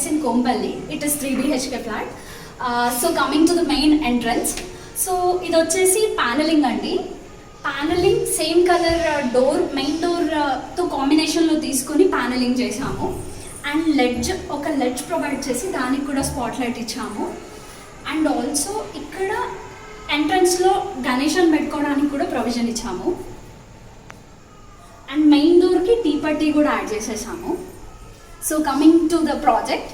it's in Kompally. It is 3 BHK flat. So coming to the main entrance. So ఇది వచ్చేసి panelling అండి. Panelling same colour door main door తో కాంబినేషన్లో తీసుకొని panelling చేసాము. And ఒక లెడ్జ్ ప్రొవైడ్ చేసి దానికి కూడా స్పాట్ లైట్ ఇచ్చాము. అండ్ ఆల్సో ఇక్కడ ఎంట్రన్స్లో గణేషన్ పెట్టుకోవడానికి కూడా ప్రొవిజన్ ఇచ్చాము. అండ్ మెయిన్ డోర్కి టీ పట్టీ కూడా యాడ్ చేసేసాము. So coming to the project,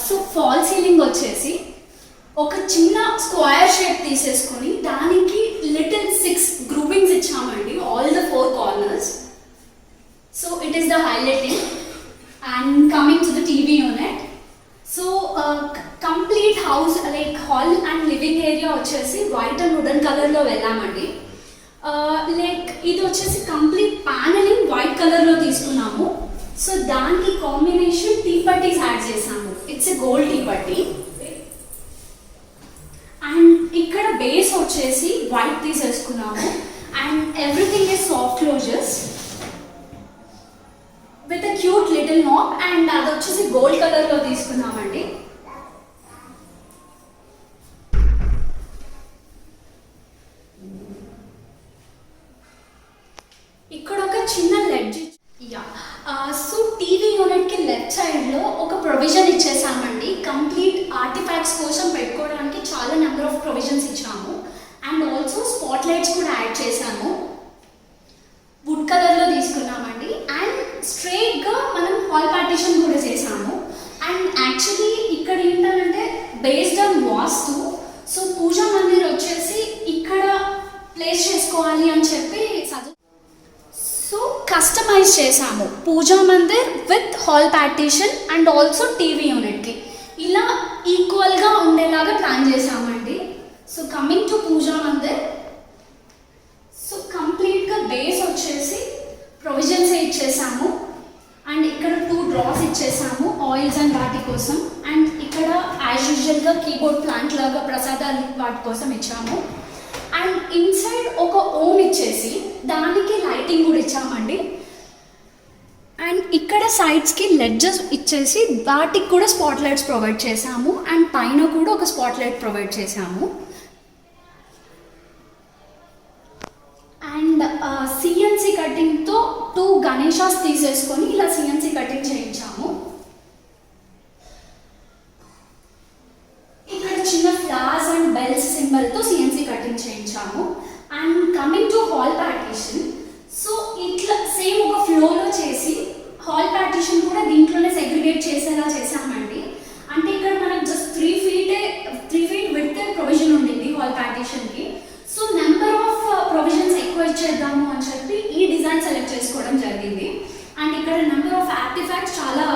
so fall ceiling వచ్చేసి ఒక చిన్న స్క్వేర్ షేప్ తీసేసుకొని దానికి లిటిల్ 6 గ్రూపింగ్స్ ఇచ్చామండి, all the 4 corners. So it is the highlighting. And coming to the TV unit, so complete house like hall and living area వచ్చేసి white and wooden కలర్లో వెళ్ళామండి. Like ఇది వచ్చేసి కంప్లీట్ ప్యానలింగ్ వైట్ కలర్లో తీసుకున్నాము. So దానికి combination T పట్టీస్ add చేసాము. ఇట్స్ ఎ గోల్డ్ టీ పట్టీ. అండ్ ఇక్కడ బేస్ వచ్చేసి వైట్ తీసేసుకున్నాము. And everything is soft closers with a cute little knob. And అది వచ్చేసి గోల్డ్ కలర్లో తీసుకున్నామండి. ఇక్కడ ఒక చిన్న లెడ్జ్. సో టీవీ యూనిట్కి లెఫ్ట్ సైడ్లో ఒక ప్రొవిజన్ ఇచ్చేసామండి. కంప్లీట్ ఆర్టిఫాక్ట్స్ కోసం పెట్టుకోవడానికి చాలా నెంబర్ ఆఫ్ ప్రొవిజన్స్ ఇచ్చాము. అండ్ ఆల్సో స్పాట్ లైట్స్ కూడా యాడ్ చేసాము. వుడ్ కలర్లో తీసుకున్నామండి. అండ్ స్ట్రైట్గా మనం హాల్ పార్టీషన్ కూడా చేసాము. అండ్ యాక్చువల్లీ ఇక్కడ ఏంటంటే based on vastu, so pooja mandir వచ్చేసి ఇక్కడ ప్లేస్ చేసుకోవాలి అని చెప్పి సో కస్టమైజ్ చేసాము pooja mandir with hall partition and also TV యూనిట్కి ఇలా ఈక్వల్గా ఉండేలాగా ప్లాన్ చేసామండి. So coming to pooja mandir, so కంప్లీట్గా బేస్ వచ్చేసి ప్రొవిజన్స్ ఇచ్చేసాము. అండ్ ఇక్కడ 2 డ్రాస్ ఇచ్చేసాము ఆయిల్స్ అండ్ వాటి కోసం. అండ్ ఇక్కడ యాజ్ యూజువల్గా కీబోర్డ్ ప్లాంట్ లాగా ప్రసాదాలు వాటి కోసం ఇచ్చాము. అండ్ ఇన్సైడ్ ఒక ఓమ్ ఇచ్చేసి దానికి లైటింగ్ కూడా ఇచ్చామండి. అండ్ ఇక్కడ సైడ్స్కి లెడ్జెస్ ఇచ్చేసి వాటికి కూడా స్పాట్ లైట్స్ ప్రొవైడ్ చేసాము. అండ్ పైన కూడా ఒక స్పాట్ లైట్ ప్రొవైడ్ చేసాము. అండ్ సిఎన్సి కటింగ్తో 2 గణేషాస్ తీసేసుకొని ఇలా సిఎన్సి కటింగ్ చేయించాము. ఇక్కడ చిన్న ఫ్లవర్స్ అండ్ బెల్స్ సింబల్తో సిఎన్సి కటింగ్ చేయించాము. And coming to hall partition, so ఇట్లా సేమ్ ఒక ఫ్లోలో చేసి హాల్ పార్టీషన్ కూడా దీంట్లోనే సెగ్రిగేట్ చేసేలా చేసామండి. అంటే ఇక్కడ మనకు జస్ట్ 3 feet విడ్త్ ప్రొవిజన్ ఉండింది హాల్ పార్టీషన్కి. సో నెంబర్ ఆఫ్ ప్రొవిజన్స్ ఎక్కువ ఇచ్చేద్దాము అని చెప్పి ఈ డిజైన్ సెలెక్ట్ చేసుకోవడం జరిగింది. అండ్ ఇక్కడ నెంబర్ ఆఫ్ ఆర్టిఫాక్ట్స్ చాలా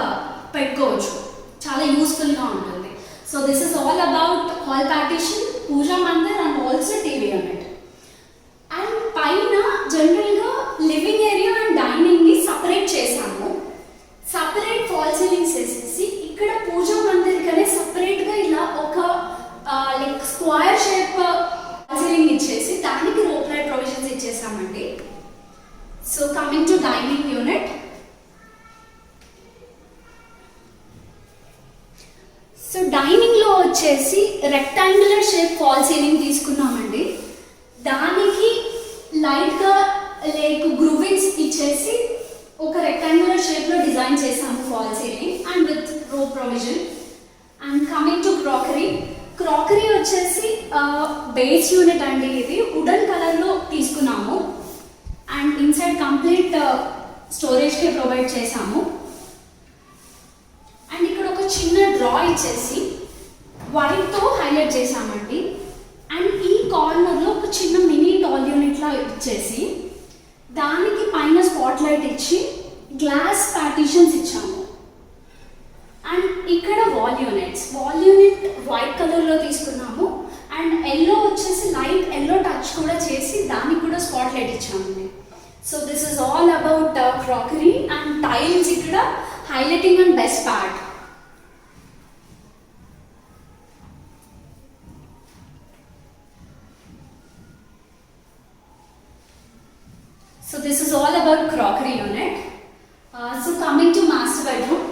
పెట్టుకోవచ్చు, చాలా యూస్ఫుల్గా ఉంటుంది. So this is all about hall partition, puja mandir and also TV unit. And పైన జనరల్గా లివింగ్ ఏరియా అండ్ డైనింగ్ని సపరేట్ చేసాము. సపరేట్ ఫాల్ సీలింగ్స్ వేసేసి ఇక్కడ పూజా మందిర్కనే సపరేట్గా ఇలా ఒక లైక్ స్క్వేర్ షేప్ సీలింగ్ ఇచ్చేసి దానికి రోప్ లైట్ ప్రొవిజన్స్ ఇచ్చేసామండి. So coming to dining unit, so డైనింగ్లో వచ్చేసి రెక్టాంగులర్ షేప్ ఫాల్ సీలింగ్ తీసుకున్నామండి. దానికి లైట్గా లైక్ గ్రూవింగ్స్ ఇచ్చేసి ఒక రెక్టాంగులర్ షేప్లో డిజైన్ చేసాము ఫాల్ సీలింగ్ అండ్ విత్ రో provision. And coming to crockery వచ్చేసి బేస్ యూనిట్ అండి. ఇది వుడెన్ కలర్లో తీసుకున్నాము. అండ్ ఇన్సైడ్ కంప్లీట్ స్టోరేజ్కి ప్రొవైడ్ చేసాము. అండ్ ఇక్కడ ఒక చిన్న డ్రా ఇచ్చేసి వైట్తో హైలైట్ చేసామండి. అండ్ ఈ కార్నర్లో ఒక చిన్న మినీ టాల్ యూనిట్లా ఇచ్చేసి దానికి పైన స్పాట్ లైట్ ఇచ్చి గ్లాస్ పార్టీషన్స్ ఇచ్చాము. అండ్ ఇక్కడ వాల్ యూనిట్ వైట్ కలర్లో తీసుకున్నాము. అండ్ ఎల్లో వచ్చేసి లైట్ ఎల్లో టచ్ కూడా చేసి దానికి కూడా స్పాట్ లైట్ ఇచ్చామండి. So this is all about crockery. And tiles ఇక్కడ highlighting and best part. So this is all about coming to master bedroom.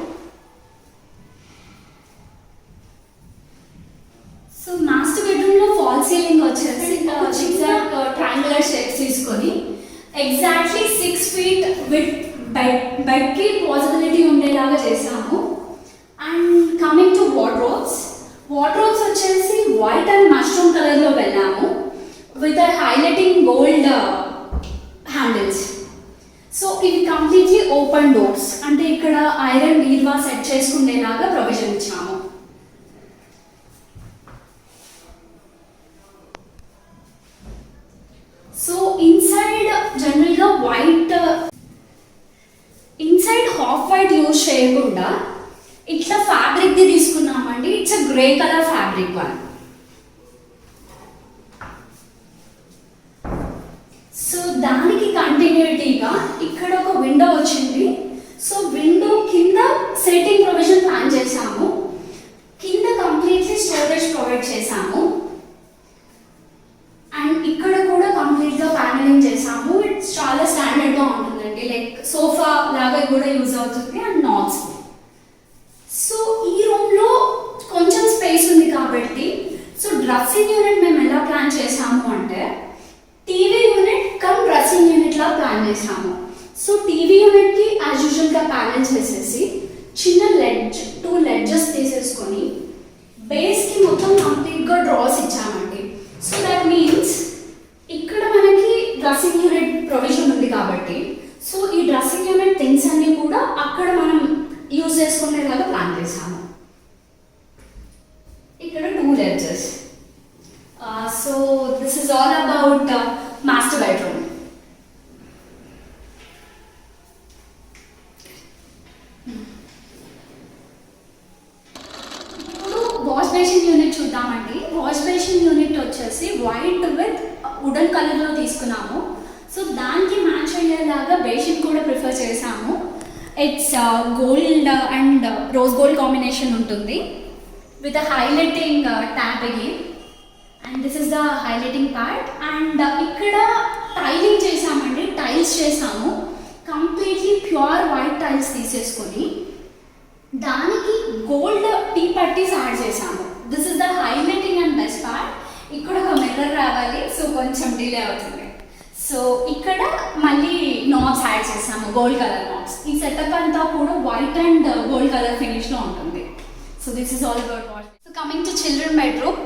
So master bedroom లో fall ceiling వచ్చేసి zigzag triangular shapes తీసుకొని exactly 6 feet with bed కి possibility ఉండేలాగా చేసాము. And coming to wardrobes వచ్చేసి white and mushroom colour లో వెళ్ళాము with highlighting gold handles. So ఇవి కంప్లీట్లీ ఓపెన్ డోర్స్, అంటే ఇక్కడ ఐరన్ బీర్వా సెట్ చేసుకునేలాగా ప్రొవిజన్ ఇచ్చాము. సో ఇన్సైడ్ జనరల్గా ఇన్సైడ్ హాఫ్ వైట్ యూజ్ చేయకుండా ఇట్లా ఫ్యాబ్రిక్ది తీసుకున్నామండి. It's a grey colour fabric one. So దానికి కంటిన్యూటీగా ఇక్కడ ఒక విండో వచ్చింది. సో విండో కింద సెట్టింగ్ ప్రొవిజన్ ప్లాన్ చేసాము. కింద కంప్లీట్లీ స్టోరేజ్ ప్రొవైడ్ చేసాము. అండ్ ఇక్కడ కూడా కంప్లీట్గా ప్యానలింగ్ చేసాము. ఇట్స్ చాలా స్టాండర్డ్గా ఉంటుందండి, లైక్ సోఫా లాగా కూడా యూజ్ అవుతుంది. And NATS. సో ఈ రూమ్లో కొంచెం స్పేస్ ఉంది కాబట్టి సో డ్రెస్సింగ్ యూనిట్ మేము ఎలా ప్లాన్ చేసాము అంటే TV unit cum dressing unit లా ప్లాన్ చేసాము. సో టీవీ యూనిట్ కి యాజ్ యూజువల్ గా ప్యానెల్ చేసేసి చిన్న టూ లెడ్జెస్ తీసేసుకొని బేస్ కి మొత్తం కంప్లీట్ గా డ్రాస్ ఇచ్చామండి. సో దట్ మీన్స్ ఇక్కడ మనకి డ్రెస్సింగ్ యూనిట్ ప్రొవిజన్ ఉంది కాబట్టి సో ఈ డ్రెస్సింగ్ యూనిట్ థింగ్స్ అన్ని కూడా అక్కడ మనం యూజ్ చేసుకునేలాగా ప్లాన్ చేసాము. ఇక్కడ two ledgers. So this is all about master bedroom. ఇప్పుడు వాష్ బేసిన్ యూనిట్ చూద్దామండి. వాష్ బేసిన్ యూనిట్ వచ్చేసి వైట్ విత్ వుడెన్ కలర్లో తీసుకున్నాము. సో దానికి మ్యాచ్ అయ్యేలాగా బేసిన్ కూడా ప్రిఫర్ చేసాము. It's gold and rose gold combination ఉంటుంది with highlighting tap again. And this is the highlighting part. And ఇక్కడ టైలింగ్ చేసామండి, టైల్స్ చేసాము. కంప్లీట్లీ ప్యూర్ వైట్ టైల్స్ తీసేసుకొని దానికి గోల్డ్ టీ పట్టీస్ యాడ్ చేసాము. This is the highlighting and best part. ఇక్కడ ఒక మిర్రర్ రావాలి, సో కొంచెం డిలే అవుతుంది. సో ఇక్కడ మళ్ళీ నాబ్స్ యాడ్ చేసాము, గోల్డ్ కలర్ నాబ్స్. ఈ సెటప్ అంతా కూడా వైట్ అండ్ గోల్డ్ కలర్ ఫినిష్లో ఉంటుంది. So this is all about wash. So coming to children bedroom.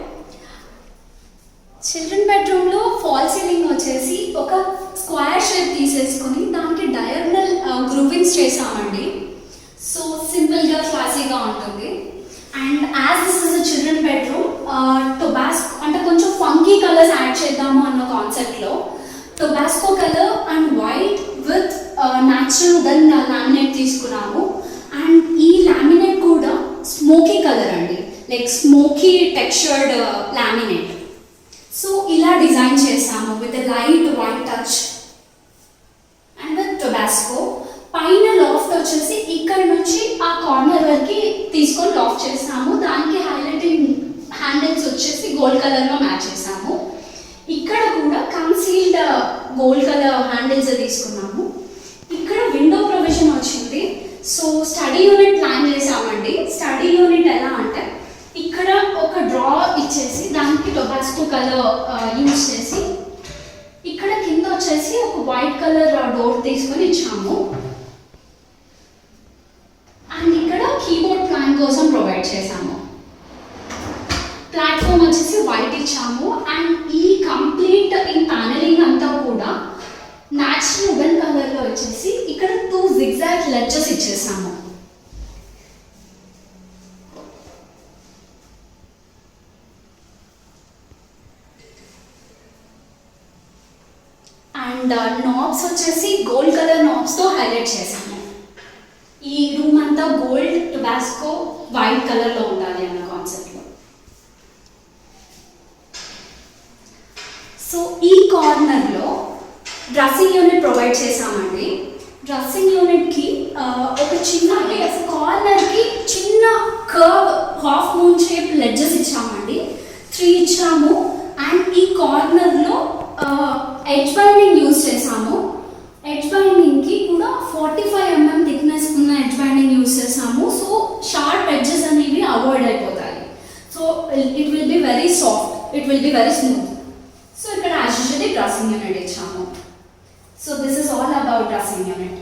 Children బెడ్రూమ్లో ఫాల్ సీలింగ్ వచ్చేసి ఒక స్క్వేర్ షేప్ తీసేసుకొని దానికి డయాగ్నల్ గ్రూవింగ్స్ చేసామండి. సో సింపుల్గా క్లాసీగా ఉంటుంది. And as this is a children bedroom, Tabasco అంటే కొంచెం ఫంకీ కలర్స్ యాడ్ చేద్దాము అన్న కాన్సెప్ట్లో Tabasco colour and white with natural wooden laminate తీసుకున్నాము. అండ్ ఈ లామినేట్ కూడా స్మోకీ కలర్ అండి, like smoky textured laminate. So ఇలా డిజైన్ చేసాము with light white touch and with Tabasco. పైన లాఫ్ట్ వచ్చేసి ఇక్కడ నుంచి ఆ కార్నర్ వరకు తీసుకొని లాఫ్ట్ చేసాము. దానికి హైలైటింగ్ హ్యాండిల్స్ వచ్చేసి గోల్డ్ కలర్లో మ్యాచ్ చేసాము. ఇక్కడ కూడా కన్సీల్డ్ గోల్డ్ కలర్ హ్యాండిల్స్ తీసుకున్నాము. ఇక్కడ విండో ప్రొవిజన్ వచ్చింది. సో స్టడీ యూనిట్ ప్లాన్ చేసామండి. స్టడీ యూనిట్ ఎలా అంటే ఇక్కడ ఒక డ్రా ఇచ్చేసి దానికి టొబాస్కో కలర్ యూజ్ చేసి ఇక్కడ కింద వచ్చేసి ఒక వైట్ కలర్ డోర్ తీసుకొని ఇచ్చాము. అండ్ ఇక్కడ కీబోర్డ్ ప్లాన్ కోసం ప్రొవైడ్ చేసాము. ప్లాట్ఫామ్ వచ్చేసి వైట్ ఇచ్చాము. అండ్ ఈ కంప్లీట్ ఈ ప్యానలింగ్ అంతా కూడా న్యాచురల్ వుడెన్ కలర్లో వచ్చేసి ఇక్కడ 2 zigzag లెడ్జెస్ ఇచ్చేసాము. అండ్ నాబ్స్ వచ్చేసి గోల్డ్ కలర్ నాబ్స్తో హైలైట్ చేసాము. ఈ రూమ్ అంతా గోల్డ్, టొబాస్కో, వైట్ కలర్లో ఉండాలి అన్న కాన్సెప్ట్లో. సో ఈ కార్నర్లో డ్రెస్సింగ్ యూనిట్ ప్రొవైడ్ చేసామండి. డ్రెస్సింగ్ యూనిట్కి ఒక చిన్న కార్నర్కి చిన్న curve half moon shape ledges ఇచ్చామండి. 3 ఇచ్చాము. అండ్ ఈ కార్నర్లో ఎడ్జ్ బైండింగ్ యూజ్ చేసాము. ఎడ్జ్ బైండింగ్కి కూడా 45 mm థిక్నెస్ ఉన్న edge will be very smooth. So ఇక్కడ as usually dressing unit ఇచ్చాము. So this is all about dressing unit.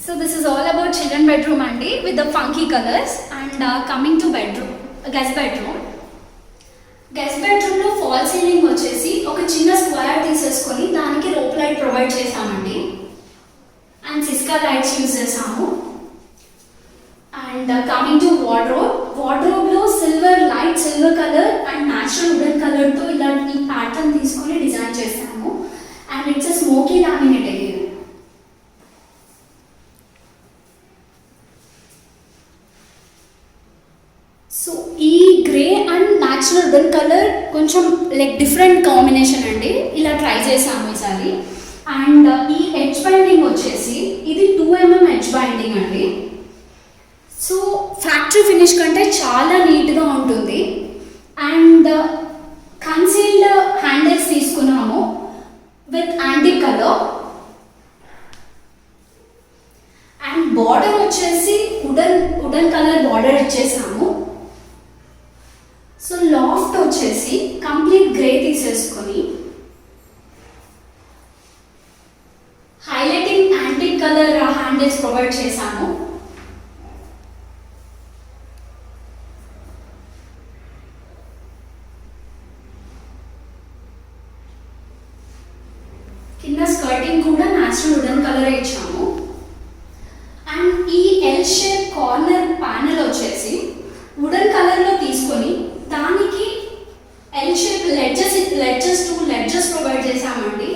So this is all about children bedroom అండి with the funky colors. And coming to bedroom, guest bedroom. Guest బెడ్రూమ్లో fall ceiling వచ్చేసి ఒక చిన్న square తీసేసుకొని దానికి rope light provide చేసామండి. And Syska lights use చేసాము. And coming to వార్డ్రోబ్లో silver light silver colour and natural wooden కలర్తో ఇలాంటి ప్యాటర్న్ తీసుకొని డిజైన్ చేసాము. అండ్ ఇట్స్ స్మోకీ లామినేట్ అయ్యేది. సో ఈ grey and natural wooden colour కొంచెం లైక్ డిఫరెంట్ కాంబినేషన్ అండి, ఇలా ట్రై చేసాము ఈసారి. అండ్ ఈ ఎడ్జ్ బైండింగ్ వచ్చేసి ఇది 2mm ఎడ్జ్ బైండింగ్ అండి. సో ఫ్యాక్టరీ ఫినిష్ కంటే చాలా నీట్గా ఉంటుంది. అండ్ కన్సీల్డ్ హ్యాండిల్స్ తీసుకున్నాము with antique colour. And border వచ్చేసి వుడెన్ కలర్ బార్డర్ ఇచ్చేసాము. సో లాఫ్ట్ వచ్చేసి కంప్లీట్ గ్రే తీసేసుకొని highlighting antique colour handles provide చేశాము. కింద స్కర్టింగ్ కూడా న్యాచురల్ వుడెన్ కలర్ ఇచ్చాము. అండ్ ఈ ఎల్ షేప్ కార్నర్ ప్యానెల్ వచ్చేసి వుడెన్ కలర్లో తీసుకొని దానికి ఎల్ షేప్ లెడ్జెస్ ప్రొవైడ్ చేసామండి.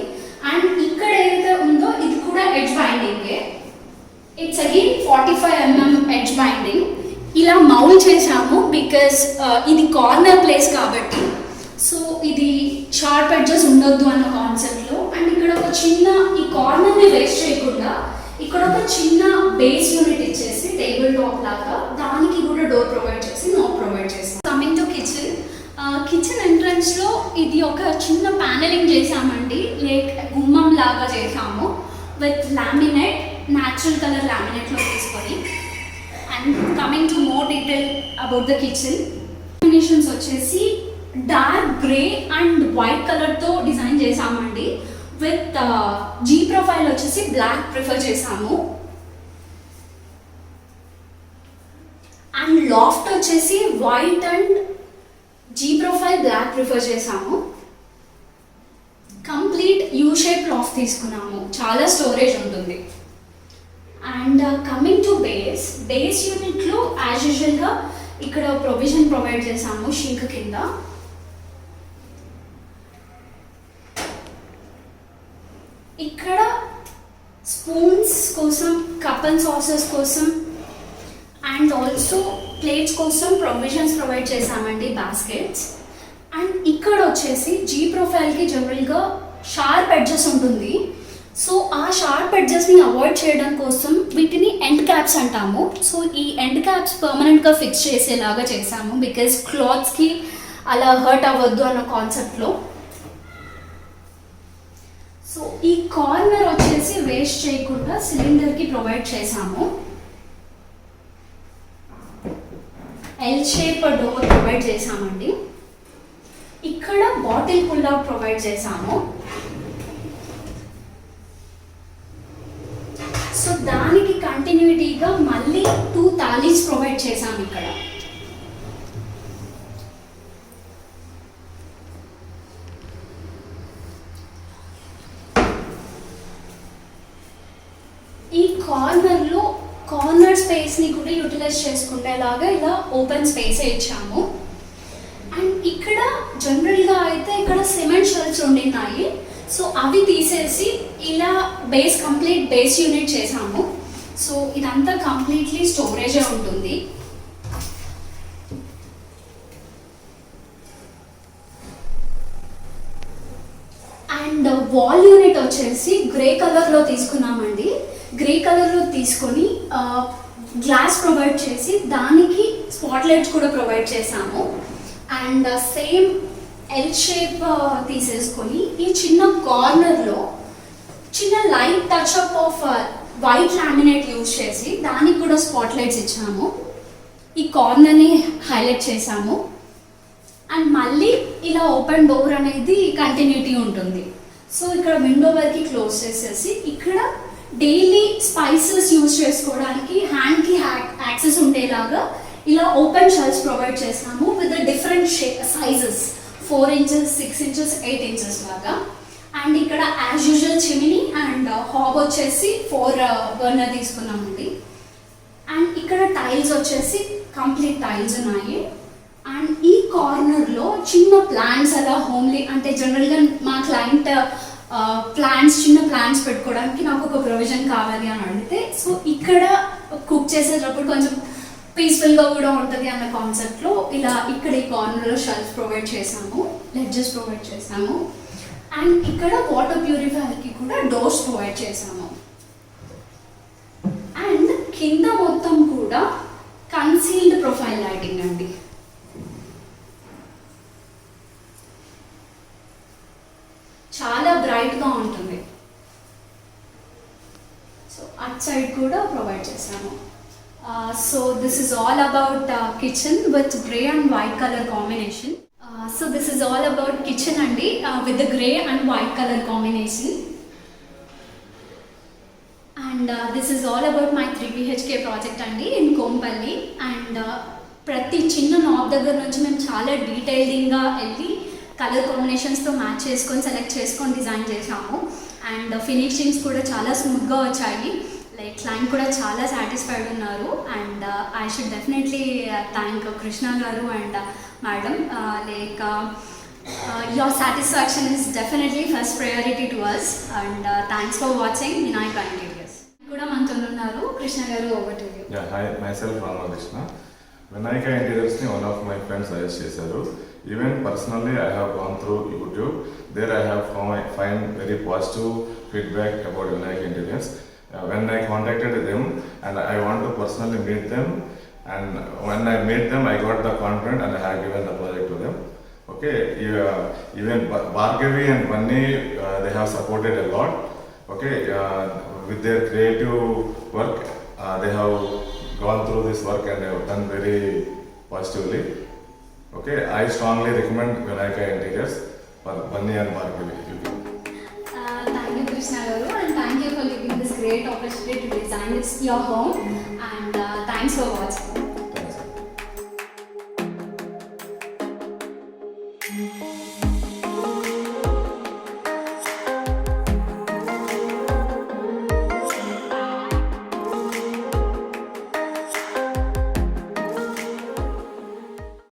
అండ్ ఇక్కడ ఏదైతే ఉందో ఇది కూడా edge బైండింగే. It's again 45mm edge binding. ఇలా మౌల్డ్ చేసాము బికాస్ ఇది కార్నర్ ప్లేస్ కాబట్టి. సో ఇది షార్ప్ ఎడ్జెస్ ఉండొద్దు అన్న కాన్సెప్ట్లో. అండ్ ఇక్కడ ఒక చిన్న ఈ కార్నర్ని వేస్ట్ చేయకుండా ఇక్కడ ఒక చిన్న బేస్ యూనిట్ ఇచ్చేసి టేబుల్ టాప్ లాగా దానికి కూడా డోర్ ప్రొవైడ్ చేసి నాబ్ ప్రొవైడ్ చేసాం. కమింగ్ టు కిచెన్ ఎంట్రన్స్లో ఇది ఒక చిన్న ప్యానెలింగ్ చేసామండి, లైక్ గుమ్మం లాగా చేసాము విత్ లామినేట్ న్యాచురల్ కలర్ లామినేట్లో తీసుకొని. And coming to more detail about the kitchen combinations వచ్చేసి డార్క్ గ్రే అండ్ వైట్ కలర్తో డిజైన్ చేసామండి. విత్ జీ ప్రొఫైల్ వచ్చేసి బ్లాక్ ప్రిఫర్ చేసాము. అండ్ లాఫ్ట్ వచ్చేసి white and G profile black prefer చేసాము. Complete U shape loft తీసుకున్నాము, చాలా storage ఉంటుంది. అండ్ కమింగ్ టు బేస్ యూనిట్లో యాజ్ యూజువల్గా ఇక్కడ ప్రొవిజన్ ప్రొవైడ్ చేసాము షింక్ కింద. ఇక్కడ స్పూన్స్ కోసం, కప్ అండ్ సాసెస్ కోసం అండ్ ఆల్సో ప్లేట్స్ కోసం ప్రొవిజన్స్ ప్రొవైడ్ చేసామండి, బాస్కెట్స్. అండ్ ఇక్కడ వచ్చేసి జీ ప్రొఫైల్కి జనరల్గా షార్ప్ ఎడ్జెస్ ఉంటుంది. సో ఆ షార్ప్ ఎడ్జెస్ని అవాయిడ్ చేయడం కోసం వీటిని ఎండ్ క్యాప్స్ అంటాము. సో ఈ ఎండ్ క్యాప్స్ పర్మనెంట్గా ఫిక్స్ చేసేలాగా చేసాము బికాజ్ క్లాత్స్కి అలా హర్ట్ అవ్వద్దు అన్న కాన్సెప్ట్లో. సో ఈ కార్నర్ వచ్చేసి వేస్ట్ చేయకుండా సిలిండర్కి ప్రొవైడ్ చేసాము. ఎల్ షేప్ డోర్ ప్రొవైడ్ చేసామండి. ఇక్కడ బాటిల్ పుల్ అవుట్ ప్రొవైడ్ చేసాము. సో దానికి కంటిన్యూటీగా మళ్ళీ 2 థాలీస్ ప్రొవైడ్ చేసాము ఇక్కడ. ఈ కార్నర్ స్పేస్ని కూడా యూటిలైజ్ చేసుకునేలాగా ఇలా ఓపెన్ స్పేసే ఇచ్చాము. అండ్ ఇక్కడ జనరల్గా అయితే ఇక్కడ సిమెంట్ షెల్ఫ్స్ ఉండినాయి. సో అవి తీసేసి ఇలా కంప్లీట్ బేస్ యూనిట్ చేసాము. సో ఇదంతా కంప్లీట్లీ స్టోరేజే ఉంటుంది. అండ్ వాల్ యూనిట్ వచ్చేసి గ్రే కలర్లో తీసుకున్నామండి. గ్రే కలర్లో తీసుకొని గ్లాస్ ప్రొవైడ్ చేసి దానికి స్పాట్ లైట్స్ కూడా ప్రొవైడ్ చేసాము. అండ్ సేమ్ ఎల్ షేప్ తీసేసుకొని ఈ చిన్న కార్నర్లో చిన్న light touch up off white laminate use చేసి దానికి కూడా స్పాట్ లైట్స్ ఇచ్చాము. ఈ కార్నర్ని హైలైట్ చేసాము. అండ్ మళ్ళీ ఇలా ఓపెన్ డోర్ అనేది కంటిన్యూటీ ఉంటుంది. సో ఇక్కడ విండో వరకు క్లోజ్ చేసేసి ఇక్కడ డైలీ స్పైసెస్ యూజ్ చేసుకోవడానికి హ్యాండ్కి యాక్సెస్ ఉండేలాగా ఇలా ఓపెన్ షెల్ఫ్స్ ప్రొవైడ్ చేస్తాము with different sizes 4 inches, 6 inches, 8 inches లాగా. అండ్ ఇక్కడ యాజ్ యూజువల్ చిమినీ అండ్ హాబ్ వచ్చేసి 4 బర్నర్ తీసుకున్నామండి. అండ్ ఇక్కడ టైల్స్ వచ్చేసి కంప్లీట్ టైల్స్ ఉన్నాయి. అండ్ ఈ కార్నర్లో చిన్న ప్లాంట్స్ అలా హోమ్లీ అంటే జనరల్గా మా క్లయింట్ ప్లాంట్స్ చిన్న ప్లాంట్స్ పెట్టుకోవడానికి నాకు ఒక ప్రొవిజన్ కావాలి అని అడిగితే సో ఇక్కడ కుక్ చేసేటప్పుడు కొంచెం పీస్ఫుల్గా కూడా ఉంటుంది అన్న కాన్సెప్ట్లో ఇలా ఇక్కడ ఈ కార్నర్లో షెల్ఫ్ ప్రొవైడ్ చేసాము, లెడ్జెస్ ప్రొవైడ్ చేసాము. అండ్ ఇక్కడ వాటర్ ప్యూరిఫైయర్కి కూడా డోర్స్ ప్రొవైడ్ చేసాము. అండ్ కింద మొత్తం కూడా కన్సీల్డ్ ప్రొఫైల్ లైటింగ్ అండి. చాలా బ్రైట్గా ఉంటుంది. సో అట్ సైడ్ కూడా ప్రొవైడ్ చేసాము. So this is all about kitchen with grey and white color combination. So this is all about kitchen andi with the grey and white color combination. And this is all about my 3 BHK project andi in Kompalli. And ప్రతి చిన్న knob దగ్గర నుంచి మేము చాలా డీటెయిలింగ్గా వెళ్ళి colour కాంబినేషన్స్తో match చేసుకొని select చేసుకొని design చేసాము. అండ్ ఫినిషింగ్స్ కూడా చాలా స్మూత్గా వచ్చాయి. లైక్ క్లయింట్ కూడా చాలా సాటిస్ఫైడ్ ఉన్నారు. And I should definitely thank Krishna garu and madam. Like your satisfaction is definitely first priority to us. And thanks for watching Vinayaka interiors. కూడా మనతో ఉన్నారు Krishna garu. Over to you. Hi, myself Ramakrishna. Vinayaka ఇంటీరియర్స్ని one of my friends suggest చేశారు. Even personally, I have gone through YouTube. There I have find very positive feedback about Vinayak Interiors. When I contacted them and I want to personally meet them, and when I met them, I got the confidence and I have given the project to them. Okay, even Bhargavi and Vanni, they have supported a lot. Okay, with their creative work, they have gone through this work and they have done very positively. Okay, I strongly recommend Vinayaka Interiors for Vanni and Bhargavi. Thank you, Krishna Garu, and thank you for giving this great opportunity to design your home. And thanks for watching. Thanks.